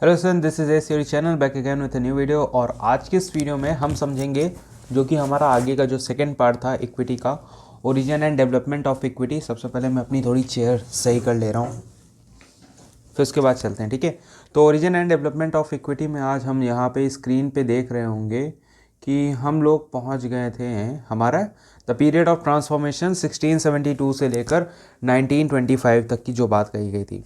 Hello son, this is S your channel back again with a new video. और आज के इस video में हम समझेंगे जो कि हमारा आगे का जो सेकंड पार्ट था इक्विटी का, origin and development of equity. सबसे पहले मैं अपनी थोड़ी चेयर सही कर ले रहा हूँ, फिर उसके बाद चलते हैं, ठीक है। तो origin and development of equity में आज हम यहाँ पे स्क्रीन पे देख रहे होंगे कि हम लोग पहुँच गए थे हमारा द पीरियड ऑफ ट्रांसफॉर्मेशन 1672 से लेकर 1925 तक की जो बात कही गई थी,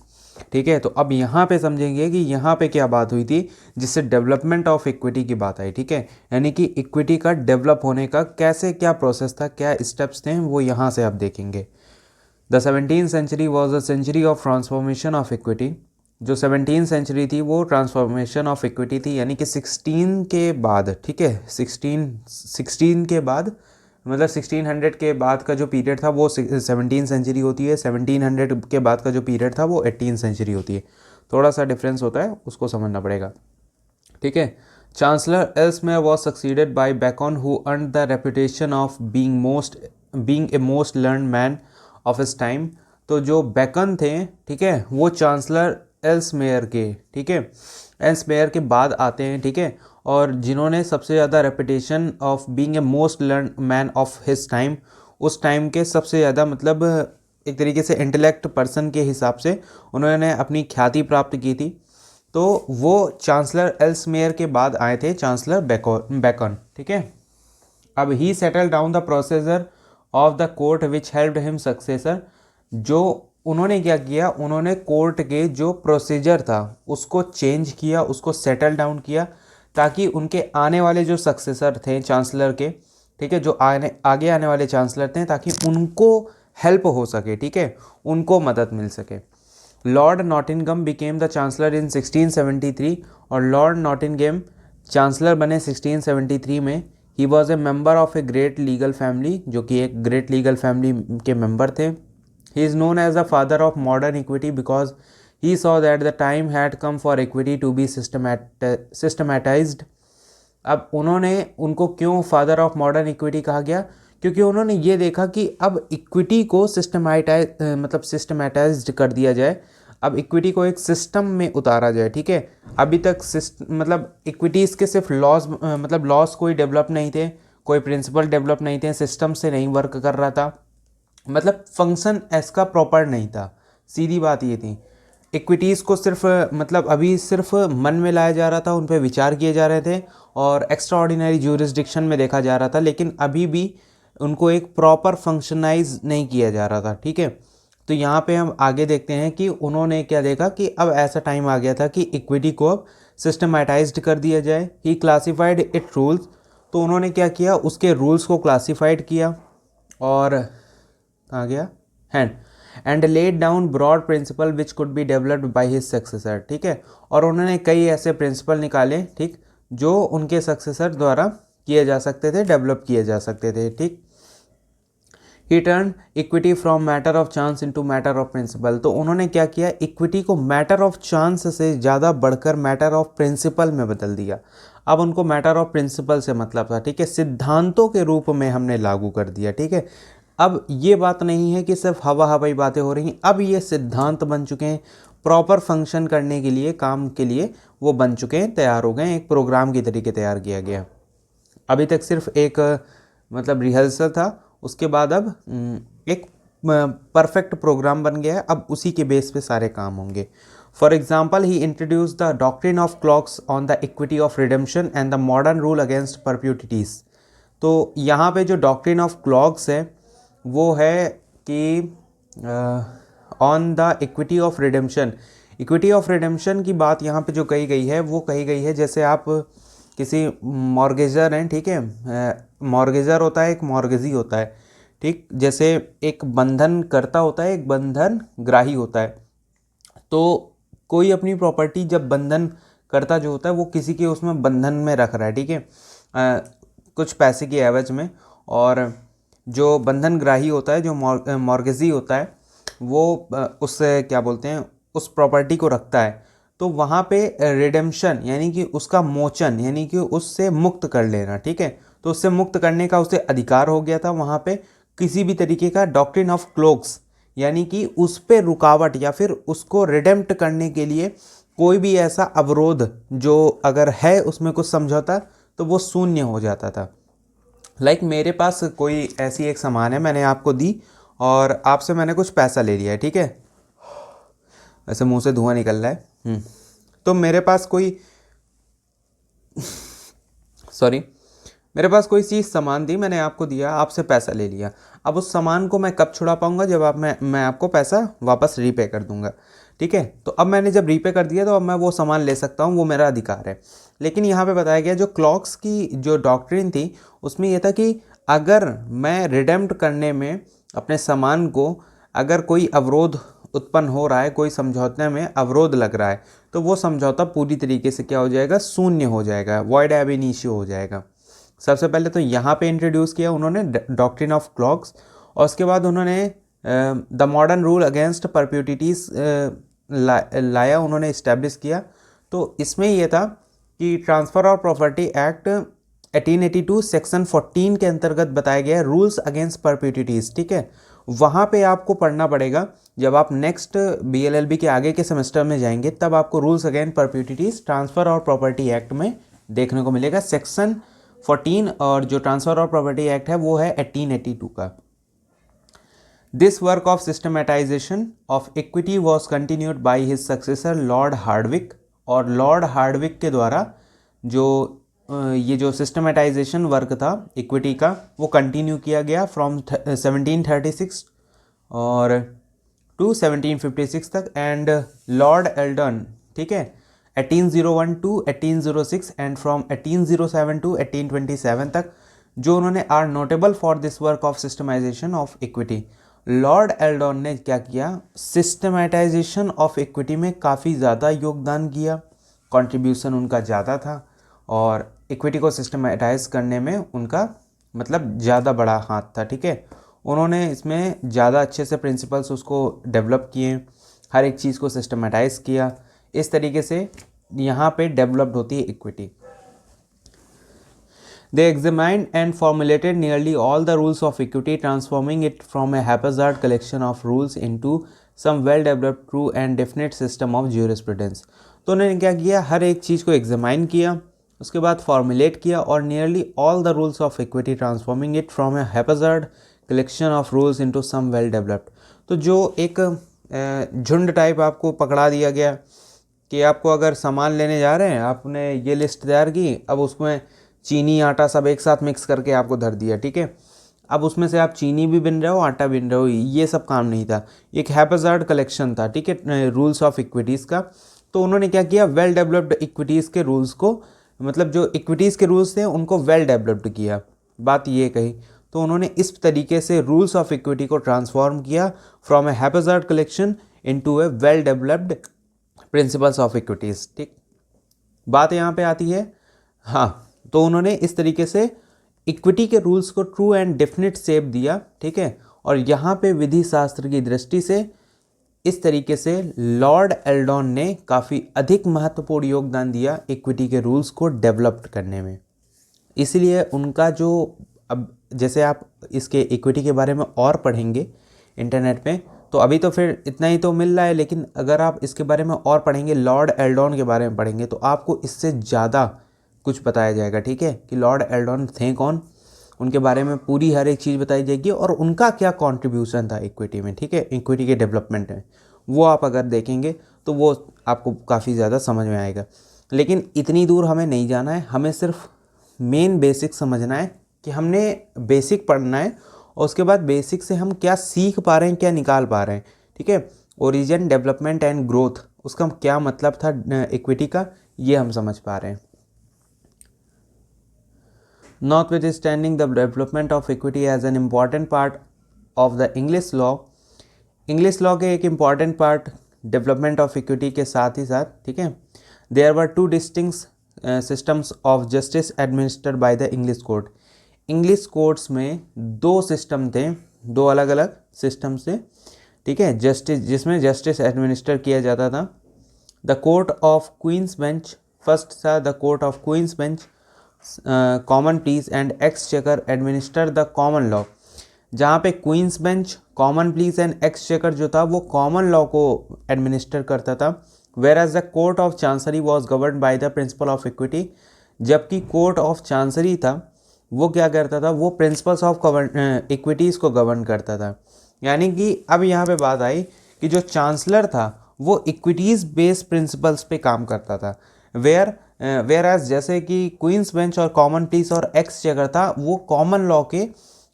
ठीक है। तो अब यहाँ पे समझेंगे कि यहाँ पे क्या बात हुई थी जिससे डेवलपमेंट ऑफ इक्विटी की बात आई, ठीक है। यानी कि इक्विटी का डेवलप होने का कैसे क्या प्रोसेस था, क्या स्टेप्स थे, वो यहाँ से आप देखेंगे। The 17th century was the century of transformation of equity. जो 17th सेंचुरी थी वो ट्रांसफॉर्मेशन ऑफ इक्विटी थी, यानी कि 16 के बाद, ठीक है। 16 के बाद मतलब 1600 के बाद का जो पीरियड था वो 17th सेंचुरी होती है। 1700 के बाद का जो पीरियड था वो 18th सेंचुरी होती है। थोड़ा सा डिफरेंस होता है, उसको समझना पड़ेगा, ठीक है। Chancellor Ellesmere was succeeded by Bacon who earn the reputation of being a most learn man of his time. तो जो बेकन थे, ठीक है, वो चांसलर एल्समेयर के, ठीक है, एल्समेयर के बाद आते हैं, ठीक है। और जिन्होंने सबसे ज़्यादा reputation of being a most learn man of his time, उस टाइम के सबसे ज़्यादा मतलब एक तरीके से इंटेलेक्ट पर्सन के हिसाब से उन्होंने अपनी ख्याति प्राप्त की थी। तो वो चांसलर एल्समेयर के बाद आए थे चांसलर बेकन, ठीक है। अब he settle down the procedure of the court which helped him successor. जो उन्होंने क्या किया, उन्होंने कोर्ट के जो प्रोसीजर था उसको चेंज किया, उसको सेटल डाउन किया, ताकि उनके आने वाले जो सक्सेसर थे चांसलर के, ठीक है, जो आगे आने वाले चांसलर थे, ताकि उनको हेल्प हो सके, ठीक है, उनको मदद मिल सके। Lord Nottingham became the chancellor in 1673 और लॉर्ड नॉटिंगम चांसलर बने 1673 में। He was a member of a great legal family, जो कि एक ग्रेट लीगल फैमिली के मेंबर थे। He is known as the father of modern equity because he saw that the time had come for equity to be systematized. अब उनको क्यों father of modern equity कहा गया, क्योंकि उन्होंने ये देखा कि अब इक्विटी को सिस्टमैटाइज्ड कर दिया जाए, अब इक्विटी को एक सिस्टम में उतारा जाए, ठीक है। अभी तक मतलब इक्विटीज़ के सिर्फ लॉस कोई डेवलप नहीं थे, कोई प्रिंसिपल डेवलप नहीं थे, सिस्टम से नहीं वर्क कर रहा था, मतलब फंक्शन इसका प्रॉपर नहीं था। सीधी बात ये थी, इक्विटीज़ को सिर्फ अभी सिर्फ मन में लाया जा रहा था, उन पर विचार किए जा रहे थे और एक्स्ट्रा ऑर्डिनरी ज्यूरिसडिक्शन में देखा जा रहा था, लेकिन अभी भी उनको एक प्रॉपर फंक्शनाइज नहीं किया जा रहा था, ठीक है। तो यहाँ पे हम आगे देखते हैं कि उन्होंने क्या देखा कि अब ऐसा टाइम आ गया था कि इक्विटी को अब सिस्टमेटाइज्ड कर दिया जाए। ही क्लासिफाइड इट रूल्स। तो उन्होंने क्या किया, उसके रूल्स को क्लासिफाइड किया और कहाँ गया and laid down broad principle which could be developed by his successor, ठीक है। और उन्होंने कई ऐसे प्रिंसिपल निकाले, ठीक, जो उनके सक्सेसर द्वारा किए जा सकते थे, डेवलप किए जा सकते थे, ठीक। He turn equity from matter of chance into matter of principle. तो उन्होंने क्या किया, इक्विटी को मैटर ऑफ चांस से ज़्यादा बढ़कर मैटर ऑफ प्रिंसिपल में बदल दिया। अब उनको मैटर ऑफ प्रिंसिपल से मतलब था, ठीक है, सिद्धांतों के रूप में हमने लागू कर दिया, ठीक है। अब ये बात नहीं है कि सिर्फ हवा हवाई बातें हो रही हैं, अब ये सिद्धांत बन चुके हैं, प्रॉपर फंक्शन करने के लिए, काम के लिए वो बन चुके हैं, तैयार हो गए, एक प्रोग्राम के तरीके तैयार किया गया। अभी तक सिर्फ एक रिहर्सल था, उसके बाद अब एक परफेक्ट प्रोग्राम बन गया है, अब उसी के बेस पे सारे काम होंगे। For example he introduce the doctrine of clogs on the equity of redemption and the modern rule against perpetuities. तो यहाँ पे जो डॉक्ट्रिन ऑफ क्लॉक्स है वो है कि on the equity of redemption, equity of redemption की बात यहाँ पे जो कही गई है वो कही गई है, जैसे आप किसी मॉर्गेजर हैं, ठीक है, मॉर्गेजर होता है, एक मॉर्गेजी होता है, ठीक, जैसे एक बंधन करता होता है, एक बंधन ग्राही होता है। तो कोई अपनी प्रॉपर्टी जब बंधन करता जो होता है वो किसी के उसमें बंधन में रख रहा है, ठीक है, कुछ पैसे की एवज में, और जो बंधन ग्राही होता है, जो मॉर्गेजी होता है, वो उससे क्या बोलते हैं, उस प्रॉपर्टी को रखता है। तो वहाँ पे रिडेम्पशन यानी कि उसका मोचन, यानी कि उससे मुक्त कर लेना, ठीक है। तो उससे मुक्त करने का उसे अधिकार हो गया था। वहाँ पे किसी भी तरीके का डॉक्ट्रिन ऑफ क्लोक्स यानी कि उस पे रुकावट या फिर उसको रिडेम्प्ट करने के लिए कोई भी ऐसा अवरोध जो अगर है उसमें कुछ समझौता तो वो शून्य हो जाता था। लाइक मेरे पास कोई ऐसी एक सामान है, मैंने आपको दी और आपसे मैंने कुछ पैसा ले लिया है, ठीक है, ऐसे मुंह से धुआं निकल रहा है। तो मेरे पास कोई सॉरी मेरे पास कोई चीज़ सामान दी, मैंने आपको दिया, आपसे पैसा ले लिया। अब उस सामान को मैं कब छुड़ा पाऊंगा? जब मैं आपको पैसा वापस रीपे कर दूंगा, ठीक है। तो अब मैंने जब रीपे कर दिया तो अब मैं वो सामान ले सकता हूँ, वो मेरा अधिकार है। लेकिन यहाँ पे बताया गया जो क्लॉक्स की जो डॉक्ट्रिन थी उसमें यह था कि अगर मैं रिडेम्प्ट करने में अपने सामान को अगर कोई अवरोध उत्पन्न हो रहा है, कोई समझौते में अवरोध लग रहा है, तो वो समझौता पूरी तरीके से क्या हो जाएगा? शून्य हो जाएगा, वॉइड एब इनिशियो हो जाएगा। सबसे पहले तो यहाँ पे इंट्रोड्यूस किया उन्होंने डॉक्ट्रिन ऑफ क्लॉक्स, और उसके बाद उन्होंने द मॉडर्न रूल अगेंस्ट परप्यूटिटीज लाया, उन्होंने इस्टेब्लिश किया। तो इसमें यह था कि transfer of property act 1882 section 14 के अंतर्गत बताया गया है रूल्स अगेंस्ट परप्यूटिटीज, ठीक है। वहाँ पे आपको पढ़ना पड़ेगा, जब आप नेक्स्ट BLLB के आगे के सेमेस्टर में जाएंगे तब आपको रूल्स अगेंस्ट परप्यूटिटीज ट्रांसफ़र और प्रॉपर्टी एक्ट में देखने को मिलेगा, सेक्शन 14। और जो ट्रांसफ़र ऑफ प्रॉपर्टी एक्ट है वो है 1882 का। This work of सिस्टमेटाइजेशन of equity was continued by his successor Lord Hardwicke, और लॉर्ड हार्डविक के द्वारा जो ये जो सिस्टमेटाइजेशन वर्क था इक्विटी का वो कंटिन्यू किया गया फ्रॉम 1736 और टू 1756 तक। एंड लॉर्ड एल्डन, ठीक है, 1801 टू 1806 एंड फ्रॉम 1807 टू 1827 तक, जो उन्होंने are notable for this work of systemization of equity. Lord Eldon ने क्या किया? सिस्टमेटाइजेशन ऑफ इक्विटी में काफ़ी ज़्यादा योगदान किया, कंट्रीब्यूशन उनका ज़्यादा था, और इक्विटी को सिस्टमेटाइज करने में उनका मतलब ज़्यादा बड़ा हाथ था, ठीक है। उन्होंने इसमें ज़्यादा अच्छे से प्रिंसिपल्स उसको डेवलप किए, हर एक चीज़ को सिस्टमेटाइज किया। इस तरीके से यहाँ पे डेवलप्ड होती है equity. They examined and formulated nearly all the rules of equity, transforming it from a haphazard collection of rules into some well-developed, true and definite system of jurisprudence। तो उन्होंने क्या किया? हर एक चीज़ को एग्जामाइन किया, उसके बाद फॉर्मुलेट किया, और nearly all the rules of equity transforming it from a haphazard collection of rules into some well developed. तो जो एक झुंड टाइप आपको पकड़ा दिया गया कि आपको अगर सामान लेने जा रहे हैं, आपने ये लिस्ट तैयार की, अब उसमें चीनी आटा सब एक साथ मिक्स करके आपको धर दिया, ठीक है। अब उसमें से आप चीनी भी बिन रहे हो, आटा बिन रहे हो, ये सब काम नहीं था, एक हैप्पजार्ड कलेक्शन था, ठीक है, रूल्स ऑफ इक्विटीज़ का। तो उन्होंने क्या किया? वेल डेवलप्ड इक्विटीज़ के रूल्स को, मतलब जो इक्विटीज़ के रूल्स थे उनको वेल डेवलप्ड किया, बात ये कही। तो उन्होंने इस तरीके से रूल्स ऑफ इक्विटी को ट्रांसफॉर्म किया from a haphazard collection into a well developed principles of equities, ठीक। बात यहाँ पे आती है, हाँ, तो उन्होंने इस तरीके से इक्विटी के रूल्स को ट्रू एंड डेफिनेट शेप दिया, ठीक है। और यहाँ पे विधि शास्त्र की दृष्टि से इस तरीके से लॉर्ड एल्डन ने काफ़ी अधिक महत्वपूर्ण योगदान दिया इक्विटी के रूल्स को डेवलप करने में। इसलिए उनका जो, अब जैसे आप इसके इक्विटी के बारे में और पढ़ेंगे इंटरनेट पे, तो अभी तो फिर इतना ही तो मिल रहा है, लेकिन अगर आप इसके बारे में और पढ़ेंगे, लॉर्ड एल्डन के बारे में पढ़ेंगे, तो आपको इससे ज़्यादा कुछ बताया जाएगा, ठीक है, कि लॉर्ड एल्डन थे कौन, उनके बारे में पूरी हर एक चीज़ बताई जाएगी, और उनका क्या कंट्रीब्यूशन था इक्विटी में, ठीक है, इक्विटी के डेवलपमेंट में। वो आप अगर देखेंगे तो वो आपको काफ़ी ज़्यादा समझ में आएगा। लेकिन इतनी दूर हमें नहीं जाना है, हमें सिर्फ मेन बेसिक समझना है कि हमने बेसिक पढ़ना है, और उसके बाद बेसिक से हम क्या सीख पा रहे हैं, क्या निकाल पा रहे हैं, ठीक है। ओरिजिन, डेवलपमेंट एंड ग्रोथ, उसका क्या मतलब था इक्विटी का, ये हम समझ पा रहे हैं। Notwithstanding the development of equity as an important part of the English law के एक important part development of equity के साथ ही साथ, ठीक है, there were two distinct systems of justice administered by the English court। English courts में दो system थे, दो अलग अलग सिस्टम से, ठीक है, जस्टिस, जिसमें जस्टिस एडमिनिस्टर किया जाता था। The court of queen's bench, first था the court of queen's bench, common pleas and exchequer administer the common law. जहाँ पे queen's bench, common pleas and exchequer जो था वो कॉमन लॉ को एडमिनिस्टर करता था, whereas the court of chancery was govern by the principle of equity, जबकि court of chancery था वो क्या करता था, वो प्रिंसिपल्स ऑफ इक्विटीज़ को गवर्न करता था। यानी कि अब यहाँ पे बात आई कि जो चांसलर था वो इक्विटीज़ बेस्ड प्रिंसिपल्स पे काम करता था, वेयर एज जैसे कि क्वींस बेंच और कॉमन प्लीस और एक्सचेकर था वो कॉमन लॉ के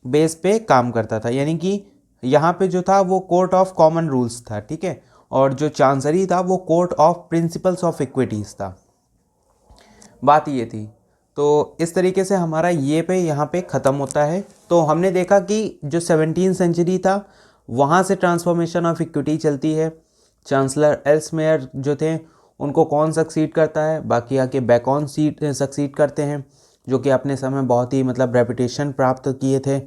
बेस पे काम करता था। यानी कि यहाँ पे जो था वो कोर्ट ऑफ कॉमन रूल्स था, ठीक है, और जो चांसरी था वो court of principles of equities था। बात ये थी। तो इस तरीके से हमारा ये पे यहाँ पे ख़त्म होता है। तो हमने देखा कि जो 17वीं सेंचुरी था वहाँ से ट्रांसफॉर्मेशन ऑफ इक्विटी चलती है। चांसलर एल्समेयर जो थे उनको कौन सक्सीड करता है, बाकी आके बैकॉन सीट सक्सीड करते हैं, जो कि अपने समय बहुत ही मतलब रेपुटेशन प्राप्त किए थे,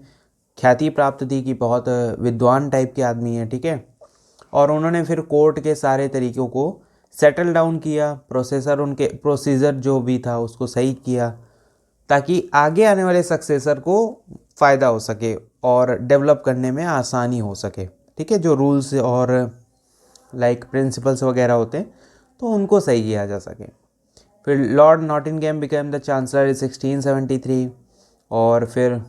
ख्याति प्राप्त थी कि बहुत विद्वान टाइप के आदमी हैं, ठीक है। और उन्होंने फिर कोर्ट के सारे तरीक़ों को सेटल डाउन किया, प्रोसीजर जो भी था उसको सही किया, ताकि आगे आने वाले सक्सेसर को फ़ायदा हो सके और डेवलप करने में आसानी हो सके, ठीक है। जो रूल्स और लाइक प्रिंसिपल्स वगैरह होते हैं तो उनको सही किया जा सके। फिर Lord Nottingham became the chancellor in 1673 और फिर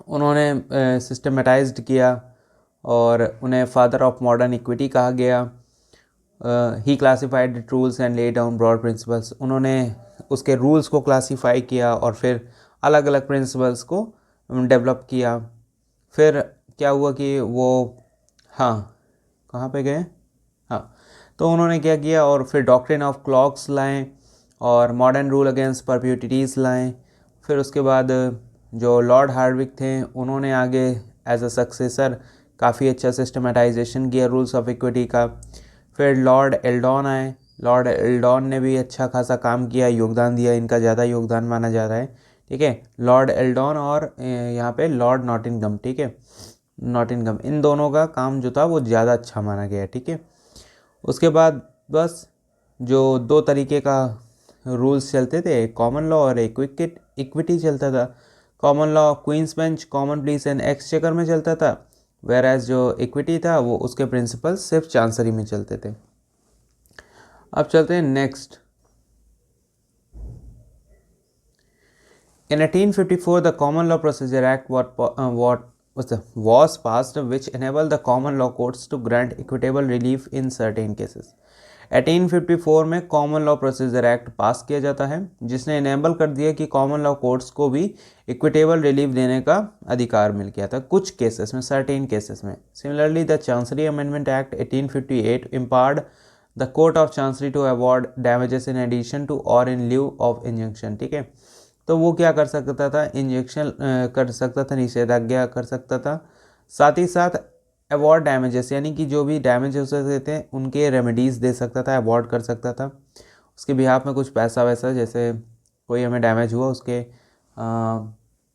उन्होंने सिस्टमेटाइज्ड किया और उन्हें फादर ऑफ मॉडर्न इक्विटी कहा गया। He classified rules and lay down broad principles, उन्होंने उसके रूल्स को क्लासीफाई किया और फिर अलग अलग प्रिंसिपल्स को डेवलप किया। फिर क्या हुआ कि वो कहाँ पे गए, तो उन्होंने क्या किया और फिर डॉक्ट्रिन ऑफ क्लॉक्स लाएं और मॉडर्न रूल अगेंस्ट परप्यूटिटीज़ लाएं। फिर उसके बाद जो लॉर्ड हार्विक थे उन्होंने आगे एज अ सक्सेसर काफ़ी अच्छा सिस्टमेटाइजेशन किया रूल्स ऑफ इक्विटी का। फिर लॉर्ड एल्डॉन आए, लॉर्ड एल्डॉन ने भी अच्छा खासा काम किया, योगदान दिया, इनका ज़्यादा योगदान माना जा रहा है, ठीक है। लॉर्ड एल्डॉन और यहाँ पे लॉर्ड नॉटिंघम, ठीक है, नॉटिंघम, इन दोनों का काम जो था वो ज़्यादा अच्छा माना गया, ठीक है। उसके बाद बस जो दो तरीके का रूल्स चलते थे, कॉमन लॉ और इक्विटी चलता था। Common law queen's bench, common pleas and exchequer में चलता था, वेयर एज जो इक्विटी था वो उसके प्रिंसिपल सिर्फ चांसरी में चलते थे। अब चलते हैं next. In 1854, the Common Law Procedure Act was passed, which enabled the common law courts to grant equitable relief in certain cases. 1854 में कॉमन लॉ प्रोसीजर एक्ट पास किया जाता है, जिसने इनेबल कर दिया कि कॉमन लॉ कोर्ट्स को भी इक्विटेबल रिलीफ देने का अधिकार मिल गया था कुछ केसेस में, सर्टेन केसेस में। Similarly the chancery amendment act 1858 empowered the court of chancery to award damages in addition to or in lieu of injunction, ठीक है। तो वो क्या कर सकता था, इंजेक्शन कर सकता था, निषेधाज्ञा कर सकता था, साथ ही साथ अवार्ड डैमेजेस यानी कि जो भी डैमेज हो सकते थे उनके रेमेडीज़ दे सकता था, अवार्ड कर सकता था। उसके बिहाफ में कुछ पैसा वैसा, जैसे कोई हमें डैमेज हुआ उसके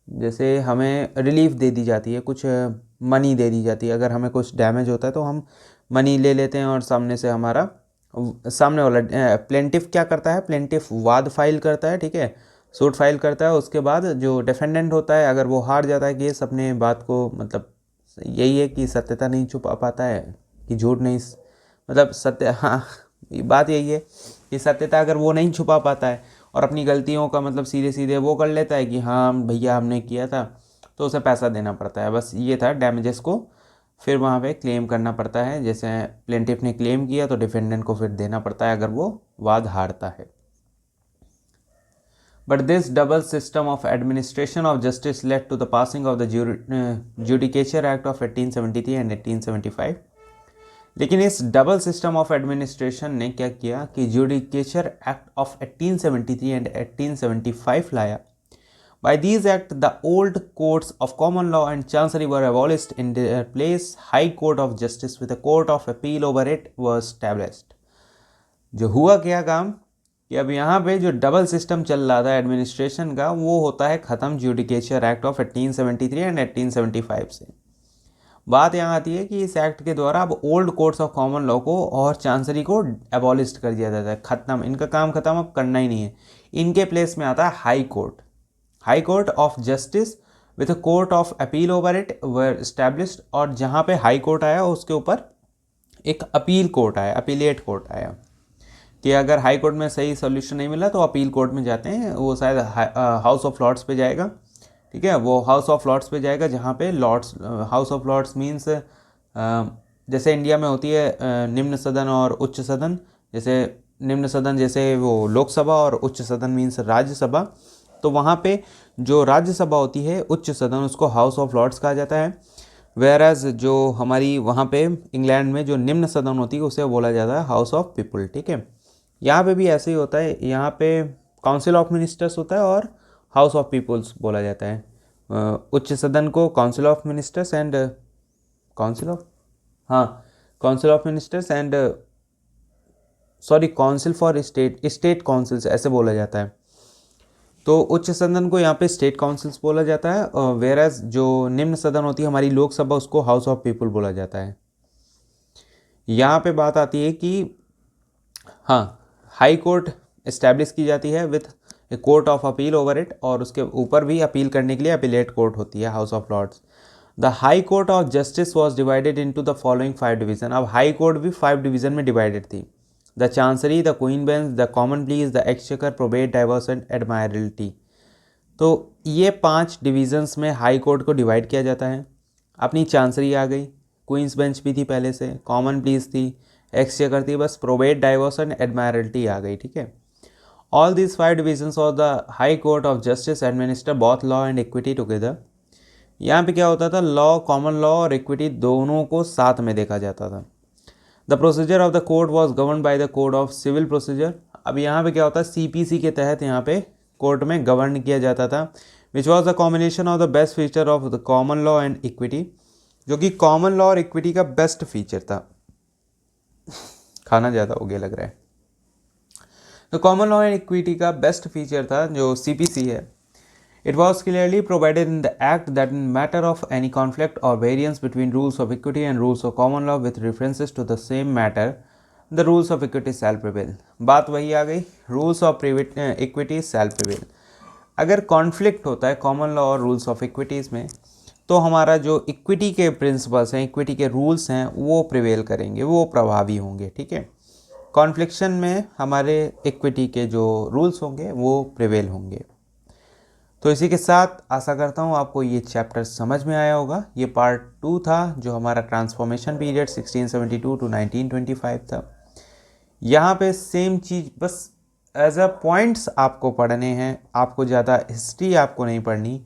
जैसे हमें रिलीफ दे दी जाती है, कुछ मनी दे दी जाती है। अगर हमें कुछ डैमेज होता है तो हम मनी ले लेते हैं और सामने से हमारा सामने वाला प्लेंटिफ क्या करता है, प्लेंटिफ वाद फाइल करता है, ठीक है, सूट फाइल करता है। उसके बाद जो डिफेंडेंट होता है अगर वो हार जाता है केस, अपने बात को मतलब यही है कि सत्यता नहीं छुपा पाता है, कि झूठ नहीं मतलब सत्य, बात यही है कि सत्यता अगर वो नहीं छुपा पाता है और अपनी गलतियों का मतलब सीधे सीधे वो कर लेता है कि हाँ भैया हमने किया था, तो उसे पैसा देना पड़ता है। बस ये था, डैमेजेस को फिर वहाँ पे क्लेम करना पड़ता है। जैसे प्लेंटिफ ने क्लेम किया तो डिफेंडेंट को फिर देना पड़ता है अगर वो वाद हारता है। But this double system of administration of justice led to the passing of the Judicature Act of 1873 and 1875. लेकिन इस डबल सिस्टम ऑफ एडमिनिस्ट्रेशन ने क्या किया कि जुडिकेचर एक्ट ऑफ 1873 एंड 1875 लाया। By these act, the old courts of common law and chancery were abolished. In their place, High Court of Justice with a court of appeal over it was established. जो हुआ क्या काम कि अब यहाँ पे जो डबल सिस्टम चल रहा था एडमिनिस्ट्रेशन का वो होता है ख़त्म जुडिकेचर एक्ट ऑफ 1873 एंड 1875 से। बात यहाँ आती है कि इस एक्ट के द्वारा अब old courts of common law को और चांसरी को एबॉलिस्ट कर दिया जाता है, ख़त्म, इनका काम ख़त्म अब करना ही नहीं है। इनके प्लेस में आता है high court of justice with a court of appeal over it were established. और जहाँ पे हाई कोर्ट आया उसके ऊपर एक अपील कोर्ट आया, अपीलेट कोर्ट आया। कि अगर हाई कोर्ट में सही सोल्यूशन नहीं मिला तो अपील कोर्ट में जाते हैं, वो शायद हाउस ऑफ लॉर्ड्स पे जाएगा, ठीक है, वो हाउस ऑफ लॉर्ड्स पे जाएगा जहाँ पे lords, house of lords means जैसे इंडिया में होती है निम्न सदन और उच्च सदन, जैसे निम्न सदन जैसे वो लोकसभा और उच्च सदन मीन्स राज्यसभा, तो वहाँ पे जो राज्यसभा होती है उच्च सदन उसको हाउस ऑफ लॉर्ड्स कहा जाता है, वेयरएज जो हमारी वहाँ पे इंग्लैंड में जो निम्न सदन होती है उसे बोला जाता है हाउस ऑफ पीपल, ठीक है। यहाँ पे भी ऐसे ही होता है, यहाँ पे काउंसिल ऑफ मिनिस्टर्स होता है और हाउस ऑफ पीपल्स बोला जाता है। उच्च सदन को council of ministers and council of, हाँ, council of ministers and sorry council for state councils ऐसे बोला जाता है। तो उच्च सदन को यहाँ पे स्टेट काउंसिल्स बोला जाता है, और वेयरएज जो निम्न सदन होती है हमारी लोकसभा उसको हाउस ऑफ पीपल बोला जाता है। यहाँ पे बात आती है कि हाँ, हाई कोर्ट इस्टेब्लिश की जाती है with a court of appeal over it, और उसके ऊपर भी अपील करने के लिए अपीलेट कोर्ट होती है House of Lords. The high court of justice was divided into the following 5 division. अब हाई कोर्ट भी 5 डिवीजन में डिवाइडेड थी। The chancery, the queen bench, the common pleas, the exchequer, probate, divorce and admiralty. तो ये 5 divisions में high court को divide किया जाता है। अपनी चांसरी आ गई, क्वींस बेंच भी थी पहले से, कॉमन प्लीज थी, एक्सचेकर थी, बस प्रोबेट, डाइवर्स एंड एडमायरल्टी आ गई, ठीक है। All these 5 divisions of the high court of justice administer both law and equity together. यहाँ पे क्या होता था, लॉ, कॉमन लॉ और इक्विटी दोनों को साथ में देखा जाता था। The procedure of the court was govern by the code of civil procedure. अब यहाँ पे क्या होता है, सीपीसी के तहत यहाँ पे कोर्ट में गवर्न किया जाता था, which was the combination of the best feature of the common law and equity, जो कि कॉमन लॉ और इक्विटी का बेस्ट फीचर था। खाना ज़्यादा हो गया लग रहा है। तो कॉमन लॉ एंड इक्विटी का बेस्ट फीचर था जो सीपीसी है। It was clearly provided in the Act that in matter of any conflict or variance between rules of equity and rules of common law with references to the same matter, the rules of equity shall prevail। बात वही आ गई, rules of equity shall prevail। अगर conflict होता है common law और rules of equities में, तो हमारा जो इक्विटी के प्रिंसिपल्स हैं, इक्विटी के रूल्स हैं, वो प्रिवेल करेंगे, वो प्रभावी होंगे, ठीक है। कॉन्फ्लिक्शन में हमारे इक्विटी के जो रूल्स होंगे वो प्रिवेल होंगे। तो इसी के साथ आशा करता हूँ आपको ये चैप्टर समझ में आया होगा। ये पार्ट 2 था जो हमारा ट्रांसफॉर्मेशन पीरियड 1672 टू 1925 था। यहाँ पे सेम चीज़, बस एज अ पॉइंट्स आपको पढ़ने हैं, आपको ज़्यादा हिस्ट्री आपको नहीं पढ़नी,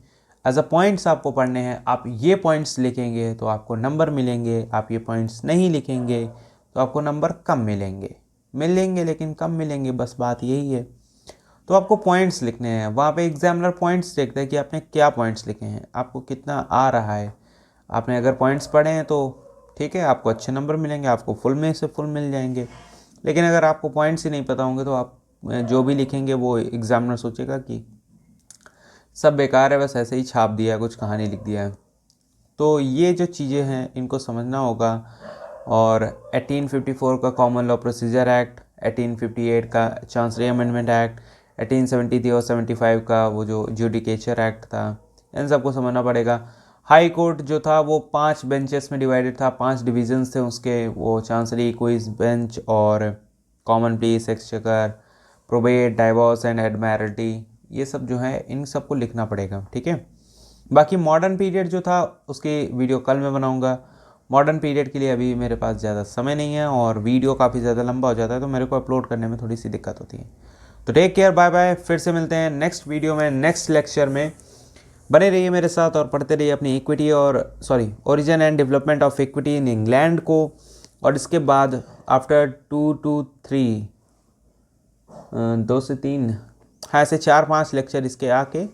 एज अ पॉइंट्स आपको पढ़ने हैं। आप ये पॉइंट्स लिखेंगे तो आपको नंबर मिलेंगे, आप ये पॉइंट्स नहीं लिखेंगे तो आपको नंबर कम मिलेंगे लेकिन कम मिलेंगे, बस बात यही है। तो आपको पॉइंट्स लिखने हैं, वहाँ पे एग्जामिनर पॉइंट्स देखता है कि आपने क्या पॉइंट्स लिखे हैं, आपको कितना आ रहा है। आपने अगर पॉइंट्स पढ़े हैं तो ठीक है, आपको अच्छे नंबर मिलेंगे, आपको फुल में से फुल मिल जाएंगे। लेकिन अगर आपको पॉइंट्स ही नहीं पता होंगे तो आप जो भी लिखेंगे वो एग्जामिनर सोचेगा कि सब बेकार है, बस ऐसे ही छाप दिया है, कुछ कहानी लिख दिया है। तो ये जो चीज़ें हैं इनको समझना होगा। और 1854 का कॉमन लॉ प्रोसीजर एक्ट, 1858 का चांसरी अमेंडमेंट एक्ट, 1873 और 75 का वो जो जुडिकेचर एक्ट था, इन सबको समझना पड़ेगा। हाई कोर्ट जो था वो 5 बेंचेस में डिवाइडेड था, 5 डिवीजन्स थे उसके, वो चांसरी, क्वींस बेंच और common pleas, exchequer, probate, divorce and admiralty, ये सब जो है इन सबको लिखना पड़ेगा, ठीक है। बाकी मॉडर्न पीरियड जो था उसकी वीडियो कल मैं बनाऊंगा। मॉडर्न पीरियड के लिए अभी मेरे पास ज़्यादा समय नहीं है और वीडियो काफ़ी ज़्यादा लंबा हो जाता है, तो मेरे को अपलोड करने में थोड़ी सी दिक्कत होती है। तो टेक केयर, बाय बाय, फिर से मिलते हैं नेक्स्ट वीडियो में, नेक्स्ट लेक्चर में। बने रहिए मेरे साथ और पढ़ते रहिए अपनी इक्विटी और origin and development of equity in England को। और इसके बाद आफ्टर 2 to 3 2 से 3 हाँ ऐसे 4-5 लेक्चर इसके आके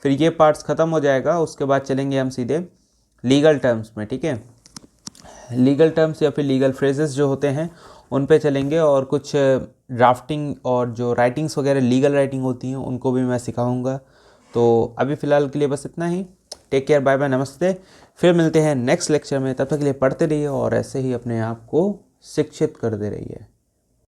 फिर ये पार्ट्स ख़त्म हो जाएगा। उसके बाद चलेंगे हम सीधे लीगल टर्म्स में, ठीक है। लीगल टर्म्स या फिर लीगल फ्रेजेस जो होते हैं उन पे चलेंगे, और कुछ ड्राफ्टिंग और जो राइटिंग्स वगैरह लीगल राइटिंग होती हैं उनको भी मैं सिखाऊंगा। तो अभी फ़िलहाल के लिए बस इतना ही। टेक केयर, बाय बाय, नमस्ते। फिर मिलते हैं नेक्स्ट लेक्चर में, तब तक के लिए पढ़ते रहिए और ऐसे ही अपने आप को शिक्षित करते रहिए।